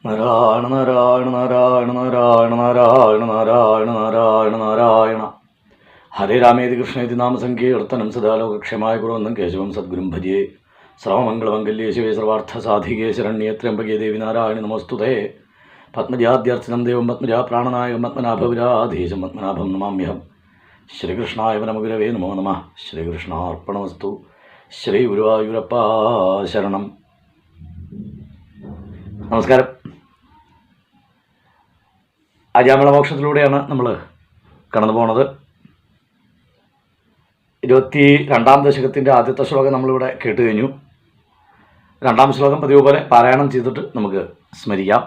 നാരായണ നാരായണ നാരായണ നാരായണ നാരായണ നാരായണ നാരായണ നാരായണ. ഹരേ രാമേതി കൃഷ്ണേതി നാമസങ്കീർത്തനം സദാലോകക്ഷേമായ ഗുരുവന്ദം കേശവം സദ്ഗുരും ഭജേ. സർവമംഗളമംഗല്യേ ശിവേ സർവാർത്ഥസാധികേ ശരണ്യേ ത്രയംബകേ ദേവി നാരായണി നമോസ്തുതേ. പത്മജാദ്യർച്ചനം ദേവം പത്മജാ പ്രാണനായകം പത്മനാഭവിരാധീശം പത്മനാഭം നമാമ്യഹം. ശ്രീകൃഷ്ണായ പരമഗുരവേ നമോ നമഃ. ശ്രീകൃഷ്ണാർപ്പണമസ്തു. ശ്രീ ഗുരുവായൂരപ്പ ശരണം. നമസ്കാരം. അജാമിളമോക്ഷത്തിലൂടെയാണ് നമ്മൾ കടന്നു പോണത്. 22-ാം ദശകത്തിൻ്റെ ആദ്യത്തെ ശ്ലോകം നമ്മളിവിടെ കേട്ട് കഴിഞ്ഞു. 2-ാം ശ്ലോകം പതിവ് പോലെ പാരായണം ചെയ്തിട്ട് നമുക്ക് സ്മരിക്കാം.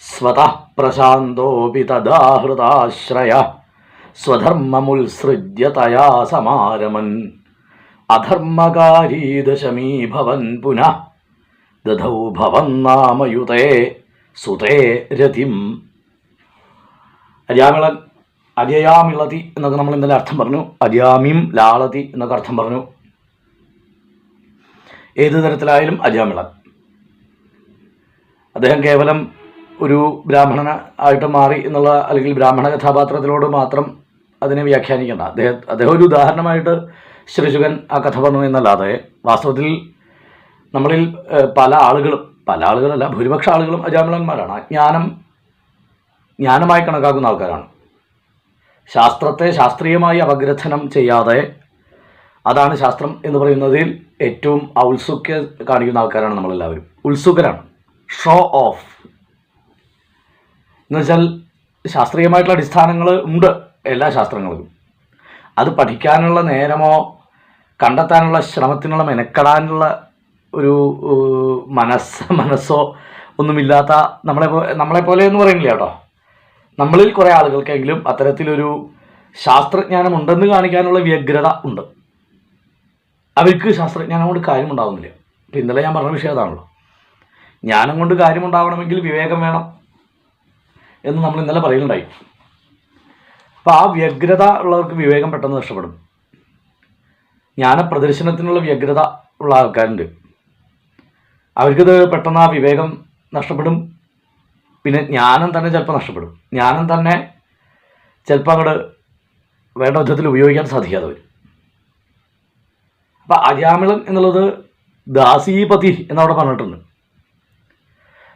സ്വതഃ പ്രശാന്തോപി തദാഹൃതാശ്രയ സ്വധർമ്മമുത്സൃജ്യ തയാ സമാരമൻ അധർമ്മകാരീ ദശമീഭവൻ പുനഃ ദധൗ ഭവന്നാമയുതേ സുതേ രതിം. അജാമിളൻ അജയാമിളതി എന്നൊക്കെ നമ്മൾ ഇന്നലെ അർത്ഥം പറഞ്ഞു. അജാമിം ലാളതി എന്നൊക്കെ അർത്ഥം പറഞ്ഞു. ഏത് തരത്തിലായാലും അജാമിളൻ. അദ്ദേഹം കേവലം ഒരു ബ്രാഹ്മണന ആയിട്ട് മാറി എന്നുള്ള, അല്ലെങ്കിൽ ബ്രാഹ്മണ കഥാപാത്രത്തിലോട് മാത്രം അതിനെ വ്യാഖ്യാനിക്കേണ്ട. അദ്ദേഹം ഒരു ഉദാഹരണമായിട്ട് ശ്രീശുകൻ ആ കഥ പറഞ്ഞു എന്നല്ലാതെ വാസ്തവത്തിൽ നമ്മളിൽ പല ആളുകളല്ല, ഭൂരിപക്ഷ ആളുകളും അജാമിളന്മാരാണ്. ജ്ഞാനമായി കണക്കാക്കുന്ന ആൾക്കാരാണ്. ശാസ്ത്രത്തെ ശാസ്ത്രീയമായി അപഗ്രഥനം ചെയ്യാതെ അതാണ് ശാസ്ത്രം എന്ന് പറയുന്നതിൽ ഏറ്റവും ഔത്സുക്യം കാണിക്കുന്ന ആൾക്കാരാണ് നമ്മളെല്ലാവരും. ഉത്സുകരാണ്, ഷോ ഓഫ് എന്ന് വെച്ചാൽ ശാസ്ത്രീയമായിട്ടുള്ള അടിസ്ഥാനങ്ങൾ ഉണ്ട് എല്ലാ ശാസ്ത്രങ്ങൾക്കും. അത് പഠിക്കാനുള്ള നേരമോ കണ്ടെത്താനുള്ള ശ്രമത്തിനുള്ള മെനക്കെടാനുള്ള ഒരു മനസ്സോ ഒന്നുമില്ലാത്ത നമ്മളെപ്പോലെ എന്ന് പറയുന്നില്ല കേട്ടോ. നമ്മളിൽ കുറേ ആളുകൾക്കെങ്കിലും അത്തരത്തിലൊരു ശാസ്ത്രജ്ഞാനം ഉണ്ടെന്ന് കാണിക്കാനുള്ള വ്യഗ്രത ഉണ്ട്. അവർക്ക് ശാസ്ത്രജ്ഞാനം കൊണ്ട് കാര്യമുണ്ടാകുന്നില്ല. ഇപ്പം ഇന്നലെ ഞാൻ പറഞ്ഞ വിഷയം അതാണല്ലോ. ജ്ഞാനം കൊണ്ട് കാര്യമുണ്ടാവണമെങ്കിൽ വിവേകം വേണം എന്ന് നമ്മൾ ഇന്നലെ പറയുന്നുണ്ടായി. അപ്പോൾ ആ വ്യഗ്രത ഉള്ളവർക്ക് വിവേകം പെട്ടെന്ന് നഷ്ടപ്പെടും. ജ്ഞാനപ്രദർശനത്തിനുള്ള വ്യഗ്രത ഉള്ള ആൾക്കാരുണ്ട്. അവർക്കിത് പെട്ടെന്ന് ആ വിവേകം നഷ്ടപ്പെടും. പിന്നെ ജ്ഞാനം തന്നെ ചിലപ്പോൾ നഷ്ടപ്പെടും. ജ്ഞാനം തന്നെ ചിലപ്പോൾ അങ്ങോട്ട് വേണ്ട വിധത്തിൽ ഉപയോഗിക്കാൻ സാധിക്കാതെ വരും. അപ്പം അജാമിളൻ എന്നുള്ളത് ദാസീപതി എന്നവിടെ പറഞ്ഞിട്ടുണ്ട്.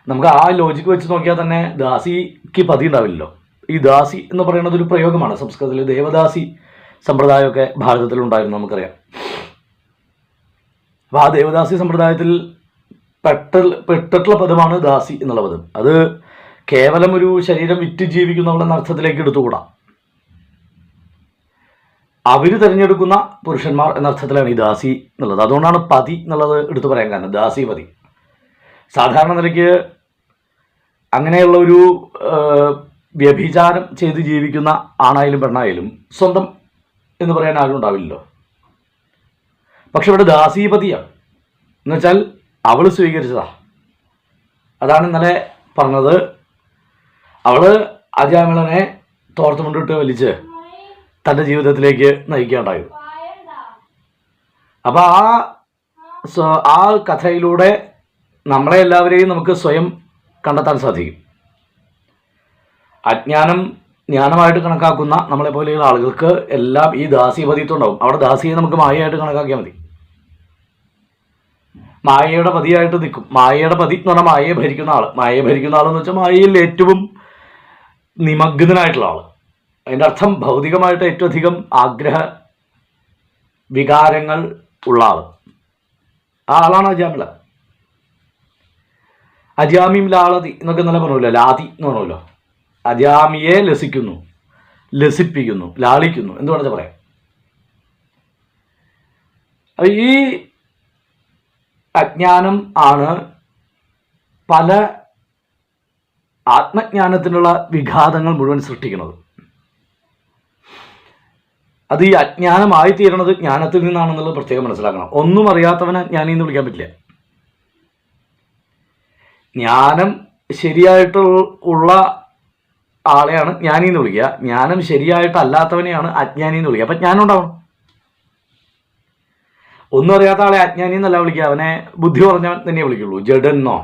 നമുക്ക് ആ ലോജിക്ക് വെച്ച് നോക്കിയാൽ തന്നെ ദാസിക്ക് പതി ഉണ്ടാവില്ലല്ലോ. ഈ ദാസി എന്ന് പറയുന്നത് ഒരു പ്രയോഗമാണ്. സംസ്കൃതത്തിൽ ദേവദാസി സമ്പ്രദായമൊക്കെ ഭാരതത്തിലുണ്ടായിരുന്നു, നമുക്കറിയാം. അപ്പോൾ ആ ദേവദാസി സമ്പ്രദായത്തിൽ പെട്ടിട്ടുള്ള പദമാണ് ദാസി എന്നുള്ള പദം. അത് കേവലം ഒരു ശരീരം വിറ്റ് ജീവിക്കുന്നവളെന്ന അർത്ഥത്തിലേക്ക് എടുത്തുകൂടാ. അവർ തിരഞ്ഞെടുക്കുന്ന പുരുഷന്മാർ എന്ന അർത്ഥത്തിലാണ് ഈ ദാസി എന്നുള്ളത്. അതുകൊണ്ടാണ് പതി എന്നുള്ളത് എടുത്തു പറയാൻ കാരണം. ദാസി പതി സാധാരണ നിലയ്ക്ക് അങ്ങനെയുള്ള ഒരു വ്യഭിചാരം ചെയ്ത് ജീവിക്കുന്ന ആണായാലും പെണ്ണായാലും സ്വന്തം എന്ന് പറയാൻ ആരും ഉണ്ടാവില്ലല്ലോ. പക്ഷെ ഇവിടെ ദാസീപതിയാണ് എന്നുവെച്ചാൽ അവൾ സ്വീകരിച്ചതാ. അതാണ് ഇന്നലെ പറഞ്ഞത്. അവൾ അജാമിളനെ തോർത്തുമുണ്ടിട്ട് വലിച്ച് തൻ്റെ ജീവിതത്തിലേക്ക് നയിക്കുകയുണ്ടായത്. അപ്പോൾ ആ കഥയിലൂടെ നമ്മളെ എല്ലാവരെയും നമുക്ക് സ്വയം കണ്ടെത്താൻ സാധിക്കും. അജ്ഞാനം ജ്ഞാനമായിട്ട് കണക്കാക്കുന്ന നമ്മളെപ്പോലെയുള്ള ആളുകൾക്ക് എല്ലാം ഈ ദാസീപതിത്വം ഉണ്ടാവും. അവിടെ ദാസിയെ നമുക്ക് മായയായിട്ട് കണക്കാക്കിയാൽ മതി. മായയുടെ പതിയായിട്ട് നിൽക്കും. മായയുടെ പതി എന്ന് പറഞ്ഞാൽ മായയെ ഭരിക്കുന്ന ആൾ. മായയെ ഭരിക്കുന്ന ആളെന്ന് വെച്ചാൽ മായയിൽ ഏറ്റവും നിമഗ്നനായിട്ടുള്ള ആൾ. അതിൻ്റെ അർത്ഥം ഭൗതികമായിട്ട് ഏറ്റവും അധികം ആഗ്രഹ വികാരങ്ങൾ ഉള്ള ആൾ. ആ ആളാണ് അജാമിള. അജാമിം ലാളതി എന്നൊക്കെ നല്ല പറഞ്ഞല്ലോ. ലാതി എന്ന് പറഞ്ഞല്ലോ. അജാമിയെ ലസിക്കുന്നു, ലസിപ്പിക്കുന്നു, ലാളിക്കുന്നു എന്ന് വേണമെന്ന് പറയാം. ഈ അജ്ഞാനം ആണ് പല ആത്മജ്ഞാനത്തിനുള്ള വിഘാതങ്ങൾ മുഴുവൻ സൃഷ്ടിക്കുന്നത്. അത് ഈ അജ്ഞാനമായി തീരണത് ജ്ഞാനത്തിൽ നിന്നാണെന്നുള്ളത് പ്രത്യേകം മനസ്സിലാക്കണം. ഒന്നും അറിയാത്തവനെ ജ്ഞാനി എന്ന് വിളിക്കാൻ പറ്റില്ല. ജ്ഞാനം ശരിയായിട്ടുള്ള ആളെയാണ് ജ്ഞാനി എന്ന് വിളിക്കുക. ജ്ഞാനം ശരിയായിട്ടല്ലാത്തവനെയാണ് അജ്ഞാനി എന്ന് വിളിക്കുക. അപ്പം ജ്ഞാനം ഉണ്ടാവണം. ഒന്നും അറിയാത്ത ആളെ അജ്ഞാനി എന്നല്ല വിളിക്കുക. അവനെ ബുദ്ധി പറഞ്ഞവൻ തന്നെ വിളിക്കുള്ളൂ. ജഡെന്നോ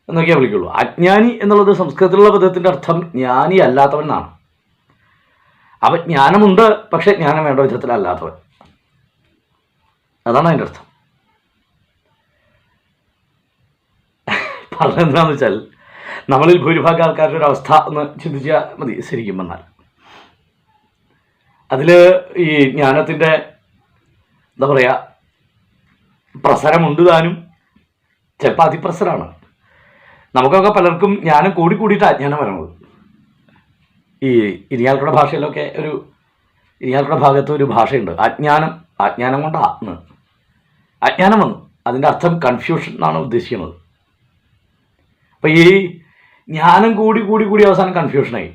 എന്നൊക്കെയേ വിളിക്കുള്ളൂ. അജ്ഞാനി എന്നുള്ളത് സംസ്കൃതത്തിലുള്ള പദത്തിൻ്റെ അർത്ഥം ജ്ഞാനി അല്ലാത്തവൻ എന്നാണ്. അപ്പം ജ്ഞാനമുണ്ട്, പക്ഷെ ജ്ഞാനം വേണ്ട വിധത്തിലല്ലാത്തവൻ, അതാണ് അതിൻ്റെ അർത്ഥം. പറഞ്ഞെന്താണെന്ന് വെച്ചാൽ നമ്മളിൽ ഭൂരിഭാഗം ആൾക്കാരുടെ ഒരു അവസ്ഥ ഒന്ന് ചിന്തിച്ചാൽ മതി. ശരിക്കും വന്നാൽ അതിൽ ഈ ജ്ഞാനത്തിൻ്റെ എന്താ പറയുക പ്രസരമുണ്ട് താനും, ചിലപ്പോൾ അതിപ്രസരമാണ്. നമുക്കൊക്കെ പലർക്കും ജ്ഞാനം കൂടിയിട്ട് അജ്ഞാനം വരണത്. ഈ ഇരിയാൽക്കുട ഭാഷയിലൊക്കെ ഇരിയാൽക്കുട ഭാഗത്ത് ഒരു ഭാഷയുണ്ട്, അജ്ഞാനം കൊണ്ട് അജ്ഞാനം വന്നു. അതിൻ്റെ അർത്ഥം കൺഫ്യൂഷൻ എന്നാണ് ഉദ്ദേശിക്കുന്നത്. അപ്പം ഈ ജ്ഞാനം കൂടി അവസാനം കൺഫ്യൂഷനായി.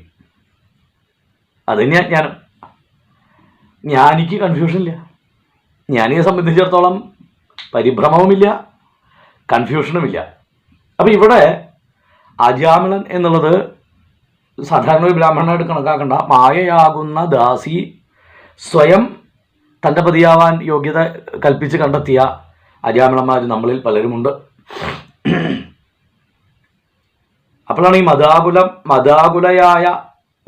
അത് തന്നെയാണ് അജ്ഞാനം. ജ്ഞാനിക്ക് കൺഫ്യൂഷനില്ല. ജ്ഞാനിയെ സംബന്ധിച്ചിടത്തോളം പരിഭ്രമവുമില്ല, കൺഫ്യൂഷനുമില്ല. അപ്പം ഇവിടെ അജാമിളൻ എന്നുള്ളത് സാധാരണ ഒരു ബ്രാഹ്മണനായിട്ട് കണക്കാക്കേണ്ട, മായയാകുന്ന ദാസി സ്വയം തൻ്റെ പതിയാവാൻ യോഗ്യത കൽപ്പിച്ച് കണ്ടെത്തിയ അജാമിളന്മാർ നമ്മളിൽ പലരുമുണ്ട്. അപ്പോഴാണ് ഈ മദാകുലയായ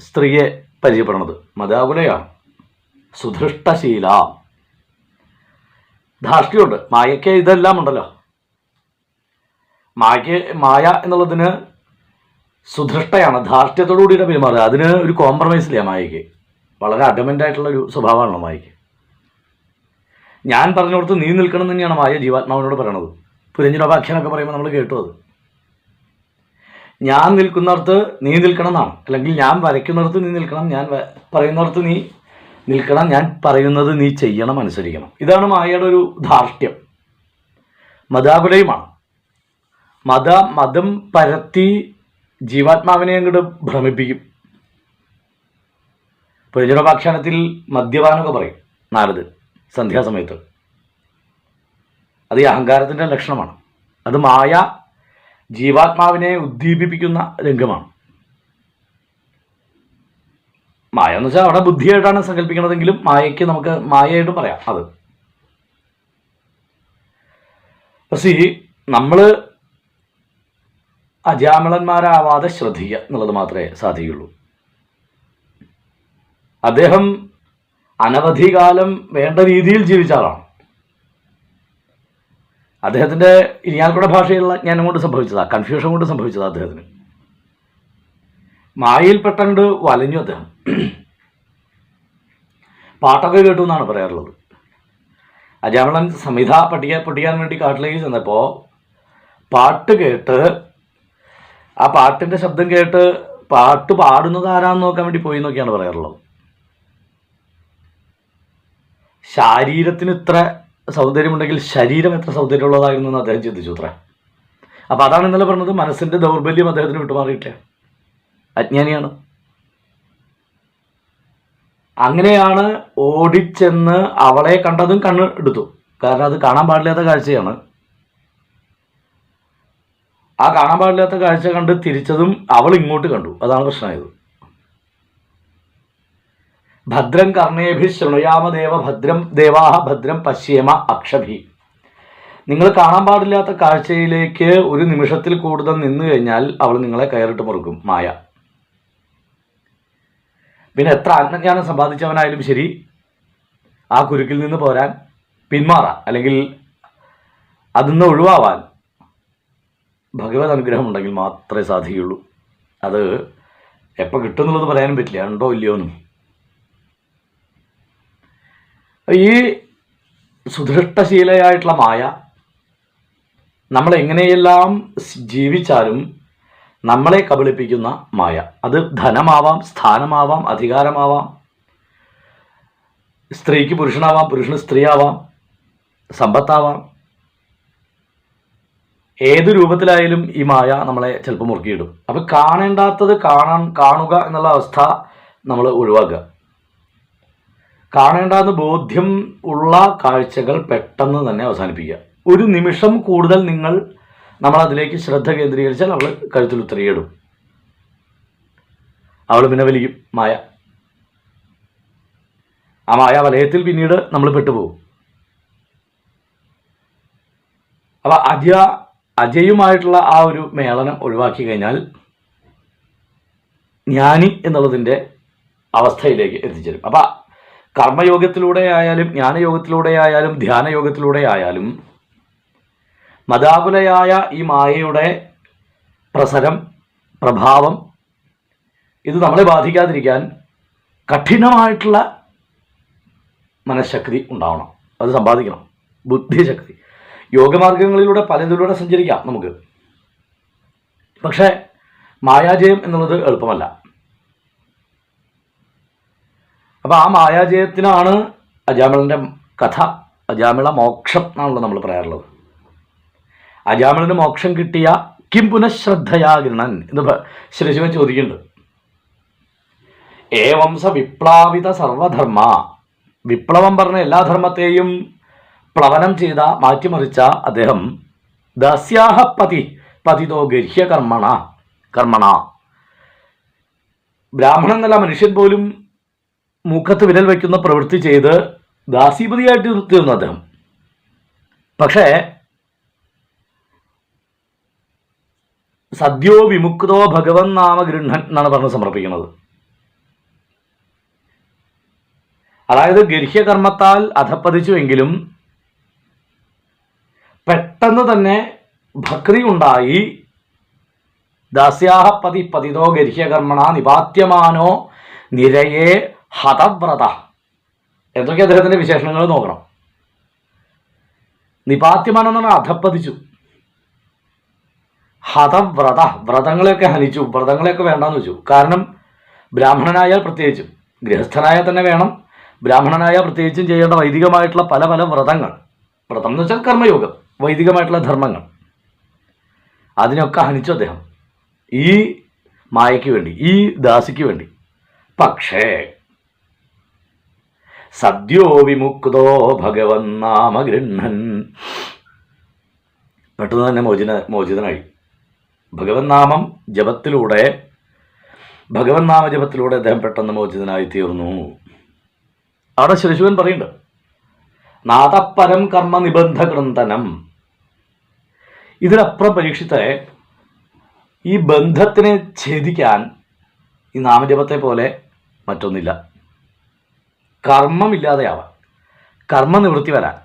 സ്ത്രീയെ പരിചയപ്പെടുന്നത്. മദാകുലയാണ്, സുധൃഷ്ടശീല, ധാർഷ്ട്യമുണ്ട്. മായയ്ക്ക് ഇതെല്ലാം ഉണ്ടല്ലോ. മായ എന്നുള്ളതിന് സുധൃഷ്ടയാണ്, ധാർഷ്ട്യത്തോടു കൂടിയിട്ട് പെരുമാറുക. അതിന് ഒരു കോംപ്രമൈസ് ഇല്ല മായയ്ക്ക്. വളരെ അഡമൻ്റായിട്ടുള്ളൊരു സ്വഭാവമാണല്ലോ മായയ്ക്ക്. ഞാൻ പറഞ്ഞുകൊടുത്ത് നീ നിൽക്കണം എന്ന് തന്നെയാണ് മായ ജീവാത്മാവിനോട് പറയണത്. പുരഞ്ജനോപാഖ്യാനൊക്കെ പറയുമ്പോൾ നമ്മൾ കേട്ടു അത്. ഞാൻ നിൽക്കുന്നിടത്ത് നീ നിൽക്കണം എന്നാണ്. അല്ലെങ്കിൽ ഞാൻ വരയ്ക്കുന്നിടത്ത് നീ നിൽക്കണം, ഞാൻ പറയുന്നിടത്ത് നീ നിൽക്കണം, ഞാൻ പറയുന്നത് നീ ചെയ്യണം, അനുസരിക്കണം. ഇതാണ് മായയുടെ ഒരു ധാർഷ്ട്യം. മതാകുലയുമാണ്. മതം പരത്തി ജീവാത്മാവിനെ അങ്ങോട്ട് ഭ്രമിപ്പിക്കും. പുരഞ്ജനോപാഖ്യാനത്തിൽ മദ്യപാനമൊക്കെ പറയും നാരദൻ സന്ധ്യാസമയത്ത്. അത് ഈ അഹങ്കാരത്തിൻ്റെ ലക്ഷണമാണ്. അത് മായ ജീവാത്മാവിനെ ഉദ്ദീപിപ്പിക്കുന്ന രംഗമാണ്. മായ എന്ന് വെച്ചാൽ അവിടെ ബുദ്ധിയായിട്ടാണ് സങ്കല്പിക്കുന്നതെങ്കിലും മായയ്ക്ക് നമുക്ക് മായയായിട്ടും പറയാം. അത് പക്ഷേ നമ്മൾ അജാമിളന്മാരാവാതെ ശ്രദ്ധിക്കുക എന്നുള്ളത് മാത്രമേ സാധിക്കുള്ളൂ. അദ്ദേഹം അനവധി കാലം വേണ്ട രീതിയിൽ ജീവിച്ച ആളാണ്. അദ്ദേഹത്തിൻ്റെ ഇരിയാൽക്കുട ഭാഷയുള്ള ജ്ഞാനം കൊണ്ട് സംഭവിച്ചതാണ്, കൺഫ്യൂഷൻ കൊണ്ട് സംഭവിച്ചതാണ്. അദ്ദേഹത്തിന് മായയിൽ പെട്ടങ്ങോട്ട് വലഞ്ഞു. അദ്ദേഹം പാട്ടൊക്കെ കേട്ടു എന്നാണ് പറയാറുള്ളത്. അജാമിളൻ സംഹിത പഠിക്കാൻ വേണ്ടി കാട്ടിലേക്ക് ചെന്നപ്പോൾ പാട്ട് കേട്ട് ആ പാട്ടിൻ്റെ ശബ്ദം കേട്ട് പാട്ട് പാടുന്നത് ആരാന്ന് നോക്കാൻ വേണ്ടി പോയി എന്നൊക്കെയാണ് പറയാറുള്ളത്. ശരീരത്തിന് ഇത്ര സൗന്ദര്യമുണ്ടെങ്കിൽ ശരീരം എത്ര സൗന്ദര്യമുള്ളതായിരുന്നു എന്ന് അദ്ദേഹം ചിന്തിച്ചു അത്ര. അപ്പം അതാണ് ഇന്നലെ പറഞ്ഞത്, മനസ്സിൻ്റെ ദൗർബല്യം അദ്ദേഹത്തിന് വിട്ടുമാറിയിട്ടില്ല, അജ്ഞാനിയാണ്. അങ്ങനെയാണ് ഓടിച്ചെന്ന് അവളെ കണ്ടതും കണ്ണ് എടുത്തു. കാരണം അത് കാണാൻ പാടില്ലാത്ത കാഴ്ചയാണ്. ആ കാണാൻ പാടില്ലാത്ത കാഴ്ച കണ്ട് തിരിച്ചതും അവൾ ഇങ്ങോട്ട് കണ്ടു. അതാണ് പ്രശ്നമായത്. ഭദ്രം കർണേഭി ശൃണുയാമദേവ ഭദ്രം ദേവാഹ ഭദ്രം പശ്യേമ അക്ഷഭി. നിങ്ങൾ കാണാൻ പാടില്ലാത്ത കാഴ്ചയിലേക്ക് ഒരു നിമിഷത്തിൽ കൂടുതൽ നിന്നു കഴിഞ്ഞാൽ അവൾ നിങ്ങളെ കയറിട്ട് മുറുക്കും മായ. പിന്നെ എത്ര ആത്മജ്ഞാനം സമ്പാദിച്ചവനായാലും ശരി, ആ കുരുക്കിൽ നിന്ന് പോരാൻ, പിന്മാറാൻ, അല്ലെങ്കിൽ അതിൽ നിന്ന് ഒഴിവാവാൻ ഭഗവത് അനുഗ്രഹം ഉണ്ടെങ്കിൽ മാത്രമേ സാധിക്കുകയുള്ളൂ. അത് എപ്പോൾ കിട്ടുമെന്നുള്ളത് പറയാനും പറ്റില്ല, ഉണ്ടോ ഇല്ലയോന്നും. ഈ സുധൃഷ്ടശീലയായിട്ടുള്ള മായ നമ്മളെങ്ങനെയെല്ലാം ജീവിച്ചാലും നമ്മളെ കബളിപ്പിക്കുന്ന മായ. അത് ധനമാവാം, സ്ഥാനമാവാം, അധികാരമാവാം, സ്ത്രീക്ക് പുരുഷനാവാം, പുരുഷന് സ്ത്രീയാവാം, സമ്പത്താവാം. ഏത് രൂപത്തിലായാലും ഈ മായ നമ്മളെ ചിലപ്പോൾ മുറുക്കിയിടും. അപ്പം കാണേണ്ടാത്തത് കാണുക എന്നുള്ള അവസ്ഥ നമ്മൾ ഒഴിവാക്കുക. കാണേണ്ടെന്ന് ബോധ്യം ഉള്ള കാഴ്ചകൾ പെട്ടെന്ന് തന്നെ അവസാനിപ്പിക്കുക. ഒരു നിമിഷം കൂടുതൽ നമ്മളതിലേക്ക് ശ്രദ്ധ കേന്ദ്രീകരിച്ചാൽ അവൾ കഴുത്തിൽ ഉത്തരയിടും. അവൾ പിന്നെ വലിക്കും മായ. ആ മായ വലയത്തിൽ പിന്നീട് നമ്മൾ പെട്ടുപോകും. അപ്പം അജയുമായിട്ടുള്ള ആ ഒരു മേളനം ഒഴിവാക്കി കഴിഞ്ഞാൽ ജ്ഞാനി എന്നുള്ളതിൻ്റെ അവസ്ഥയിലേക്ക് എത്തിച്ചേരും. അപ്പം കർമ്മയോഗത്തിലൂടെ ആയാലും ജ്ഞാനയോഗത്തിലൂടെ ആയാലും ധ്യാനയോഗത്തിലൂടെ ആയാലും മതാകുലയായ ഈ മായയുടെ പ്രസരം, പ്രഭാവം ഇത് നമ്മളെ ബാധിക്കാതിരിക്കാൻ കഠിനമായിട്ടുള്ള മനഃശക്തി ഉണ്ടാവണം. അത് സമ്പാദിക്കണം. ബുദ്ധിശക്തി. യോഗമാർഗങ്ങളിലൂടെ പലതിലൂടെ സഞ്ചരിക്കാം നമുക്ക്. പക്ഷേ മായാജയം എന്നുള്ളത് എളുപ്പമല്ല. അപ്പോൾ ആ മായാജയത്തിനാണ് അജാമിളൻ്റെ കഥ. അജാമിള മോക്ഷം എന്നാണല്ലോ നമ്മൾ പറയാറുള്ളത്. അജാമിളന് മോക്ഷം കിട്ടിയ കിം പുനഃശ്രദ്ധയാ ഗൃണൻ എന്ന് ശിവശിവൻ ചോദിക്കുന്നുണ്ട്. ഏവംസ വിപ്ലാവിത സർവധർമ്മ, വിപ്ലവം പറഞ്ഞ എല്ലാ ധർമ്മത്തെയും പ്ലവനം ചെയ്ത, മാറ്റിമറിച്ച അദ്ദേഹം ദസ്യാഹ പതിതോ ഗർഹ്യ കർമ്മണ, ബ്രാഹ്മണൻ എന്നല്ല മനുഷ്യൻ പോലും മൂക്കത്ത് വിരൽ വയ്ക്കുന്ന പ്രവൃത്തി ചെയ്ത് ദാസീപതിയായിട്ട് തീർന്നു അദ്ദേഹം. പക്ഷേ സദ്യോ വിമുക്തോ ഭഗവൻ നാമ ഗൃഹൻ എന്നാണ് പറഞ്ഞ് സമർപ്പിക്കുന്നത്. അതായത് ഗർഹ്യകർമ്മത്താൽ അധപ്പതിച്ചുവെങ്കിലും പെട്ടെന്ന് തന്നെ ഭക്തി ഉണ്ടായി ദാസ്യാഹ പതിതോ ഗർഹ്യകർമ്മണ നിപാത്യമാനോ നിരയേ ഹതവ്രത. എന്തൊക്കെ അദ്ദേഹത്തിൻ്റെ വിശേഷണങ്ങൾ നോക്കണം. നിപാത്യമാനം എന്ന് പറഞ്ഞാൽ അധപ്പതിച്ചു. ഹതവ്രത, വ്രതങ്ങളെയൊക്കെ ഹനിച്ചു, വ്രതങ്ങളെയൊക്കെ വേണ്ടാന്ന് വെച്ചു. കാരണം ബ്രാഹ്മണനായാൽ പ്രത്യേകിച്ചും, ഗൃഹസ്ഥനായാൽ തന്നെ വേണം, ബ്രാഹ്മണനായാൽ പ്രത്യേകിച്ചും ചെയ്യേണ്ട വൈദികമായിട്ടുള്ള പല പല വ്രതങ്ങൾ. വ്രതം എന്ന് വെച്ചാൽ കർമ്മയോഗം, വൈദികമായിട്ടുള്ള ധർമ്മങ്ങൾ, അതിനൊക്കെ ഹനിച്ചു അദ്ദേഹം ഈ മായയ്ക്ക് വേണ്ടി, ഈ ദാസിക്ക് വേണ്ടി. പക്ഷേ സദ്യോ വിമുക്തോ ഭഗവൻ നാമ ഗൃഹൻ, പെട്ടെന്ന് തന്നെ മോചിതനായി. ഭഗവൻ നാമം ജപത്തിലൂടെ, ഭഗവൻ നാമജപത്തിലൂടെ അദ്ദേഹം പെട്ടെന്ന് മോചിതനായി തീർന്നു. അവിടെ ശിവശിവൻ പറയുന്നുണ്ട്, നാദപരം കർമ്മ നിബന്ധ കൃന്തനം. ഇതിനപ്പുറം പരീക്ഷിത്തെ ഈ ബന്ധത്തിനെ ഛേദിക്കാൻ ഈ നാമജപത്തെ പോലെ മറ്റൊന്നില്ല. കർമ്മമില്ലാതെയാവാൻ, കർമ്മനിവൃത്തി വരാൻ.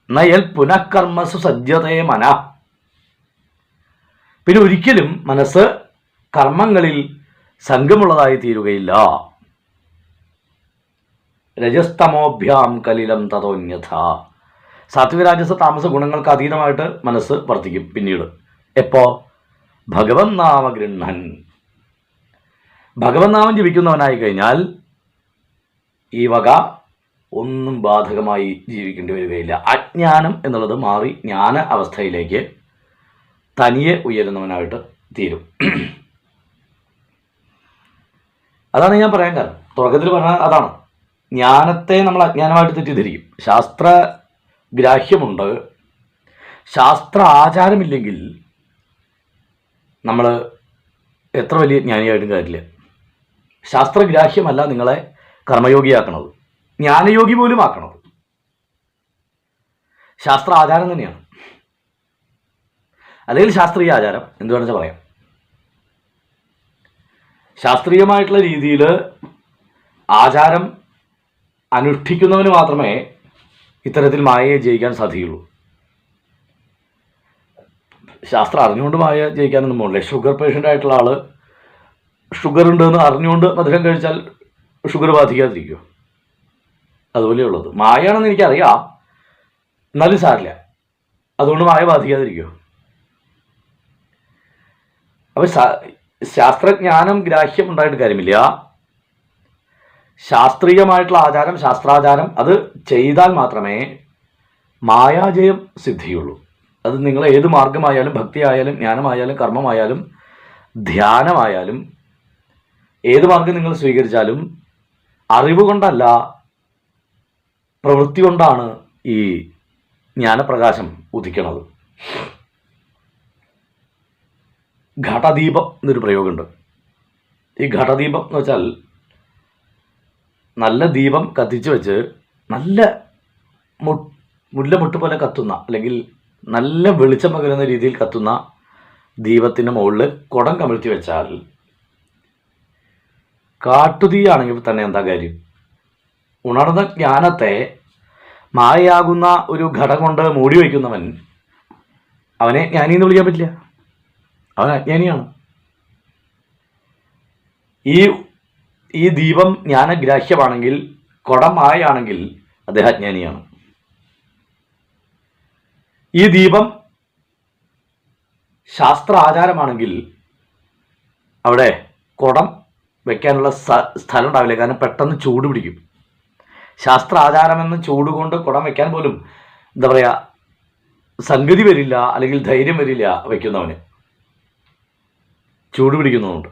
നയൽ പുനഃകർമ്മസു സജ്ജതയെ മന. പിന്നെ ഒരിക്കലും മനസ്സ് കർമ്മങ്ങളിൽ സംഘമുള്ളതായി തീരുകയില്ല. രജസ്തമോഭ്യാം കലിലം തതോന്യഥ. സാത്വികരാജസ താമസ ഗുണങ്ങൾക്ക് അതീതമായിട്ട് മനസ്സ് വർത്തിക്കും പിന്നീട്. എപ്പോ? ഭഗവൻ നാമ ഗൃഹൻ. ഭഗവൻ നാമം ജപിക്കുന്നവനായി കഴിഞ്ഞാൽ ഈ വക ഒന്നും ബാധകമായി ജീവിക്കേണ്ടി വരികയില്ല. അജ്ഞാനം എന്നുള്ളത് മാറി ജ്ഞാന അവസ്ഥയിലേക്ക് തനിയെ ഉയരുന്നവനായിട്ട് തീരും. അതാണ് ഞാൻ പറയാൻ കാരണം. തുടക്കത്തിൽ പറഞ്ഞാൽ അതാണ്, ജ്ഞാനത്തെ നമ്മൾ അജ്ഞാനമായിട്ട് തെറ്റിദ്ധരിക്കും. ശാസ്ത്രഗ്രാഹ്യമുണ്ട്, ശാസ്ത്ര ആചാരമില്ലെങ്കിൽ നമ്മൾ എത്ര വലിയ ജ്ഞാനിയായിട്ടും കാര്യമില്ല. ശാസ്ത്രഗ്രാഹ്യമല്ല നിങ്ങളെ കർമ്മയോഗിയാക്കണത്, ജ്ഞാനയോഗി പോലും ആക്കണത് ശാസ്ത്ര ആചാരം തന്നെയാണ്. അല്ലെങ്കിൽ ശാസ്ത്രീയ ആചാരം എന്ത് വേണമെന്ന് പറയാം. ശാസ്ത്രീയമായിട്ടുള്ള രീതിയിൽ ആചാരം അനുഷ്ഠിക്കുന്നവന് മാത്രമേ ഇത്തരത്തിൽ മായയെ ജയിക്കാൻ സാധിക്കുള്ളൂ. ശാസ്ത്രം അറിഞ്ഞുകൊണ്ട് മായ ജയിക്കാനൊന്നും പോകില്ല. ഷുഗർ പേഷ്യൻ്റ് ആയിട്ടുള്ള ആൾ ഷുഗർ ഉണ്ടെന്ന് അറിഞ്ഞുകൊണ്ട് മധുരം കഴിച്ചാൽ ഷുഗർ ബാധിക്കാതിരിക്കുമോ? അതുപോലെയുള്ളത് മായയാണെന്ന് എനിക്കറിയാം, എന്നാലും സാരില്ല, അതുകൊണ്ട് മായ ബാധിക്കാതിരിക്കുമോ? അപ്പം ശാസ്ത്രജ്ഞാനം ഗ്രാഹ്യം ഉണ്ടായിട്ട് കാര്യമില്ല. ശാസ്ത്രീയമായിട്ടുള്ള ആചാരം, ശാസ്ത്രാചാരം അത് ചെയ്താൽ മാത്രമേ മായാജയം സിദ്ധിയുള്ളൂ. അത് നിങ്ങൾ ഏത് മാർഗമായാലും, ഭക്തിയായാലും, ജ്ഞാനമായാലും, കർമ്മമായാലും, ധ്യാനമായാലും, ഏത് മാർഗം നിങ്ങൾ സ്വീകരിച്ചാലും അറിവ് കൊണ്ടല്ല, പ്രവൃത്തി കൊണ്ടാണ് ഈ ജ്ഞാനപ്രകാശം ഉദിക്കണത്. ഘടദീപം എന്നൊരു പ്രയോഗമുണ്ട്. ഈ ഘടദീപം എന്ന് വെച്ചാൽ നല്ല ദീപം കത്തിച്ച് വെച്ച് നല്ല മുല്ലമുട്ട് പോലെ കത്തുന്ന, അല്ലെങ്കിൽ നല്ല വെളിച്ചം പകരുന്ന രീതിയിൽ കത്തുന്ന ദീപത്തിൻ്റെ മുകളിൽ കുടം കമിഴ്ത്തി വെച്ചാൽ കാട്ടുതീയാണെങ്കിൽ തന്നെ എന്താ കാര്യം? ഉണർന്ന ജ്ഞാനത്തെ മായയാകുന്ന ഒരു ഘടം കൊണ്ട് മൂടി വയ്ക്കുന്നവൻ അവനെ ജ്ഞാനി എന്ന് വിളിക്കാൻ പറ്റില്ല, അവൻ അജ്ഞാനിയാണ്. ഈ ദീപം ജ്ഞാനഗ്രാഹ്യമാണെങ്കിൽ, കുടം മായയാണെങ്കിൽ അദ്ദേഹം അജ്ഞാനിയാണ്. ഈ ദീപം ശാസ്ത്ര ആചാരമാണെങ്കിൽ അവിടെ കുടം വെക്കാനുള്ള സ്ഥലം ഉണ്ടാവില്ല, കാരണം പെട്ടെന്ന് ചൂട് പിടിക്കും. ശാസ്ത്ര ആചാരമെന്ന് ചൂട് കൊണ്ട് കുടം വെക്കാൻ പോലും എന്താ പറയുക, സംഗതി വരില്ല, അല്ലെങ്കിൽ ധൈര്യം വരില്ല വയ്ക്കുന്നവന്, ചൂട് പിടിക്കുന്നതുകൊണ്ട്.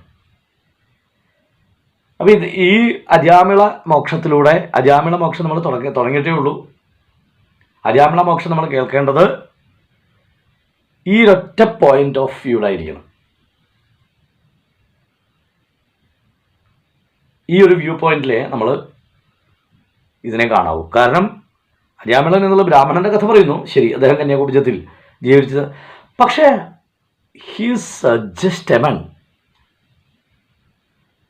അപ്പം ഈ അജാമിള മോക്ഷത്തിലൂടെ, അജാമിള മോക്ഷം നമ്മൾ തുടങ്ങിയിട്ടേ ഉള്ളൂ. അജാമിള മോക്ഷം നമ്മൾ കേൾക്കേണ്ടത് ഈ ഒറ്റ പോയിന്റ് ഓഫ് വ്യൂലായിരിക്കണം. ഈ ഒരു വ്യൂ പോയിന്റിലെ നമ്മൾ ഇതിനെ കാണാവൂ. കാരണം അജാമിളൻ എന്നുള്ള ബ്രാഹ്മണന്റെ കഥ പറയുന്നു, ശരി, അദ്ദേഹം കന്യാകുബ്ജത്തിൽ ജീവിച്ചത്. പക്ഷേ ഹീസ് ജസ്റ്റ് എമൻ,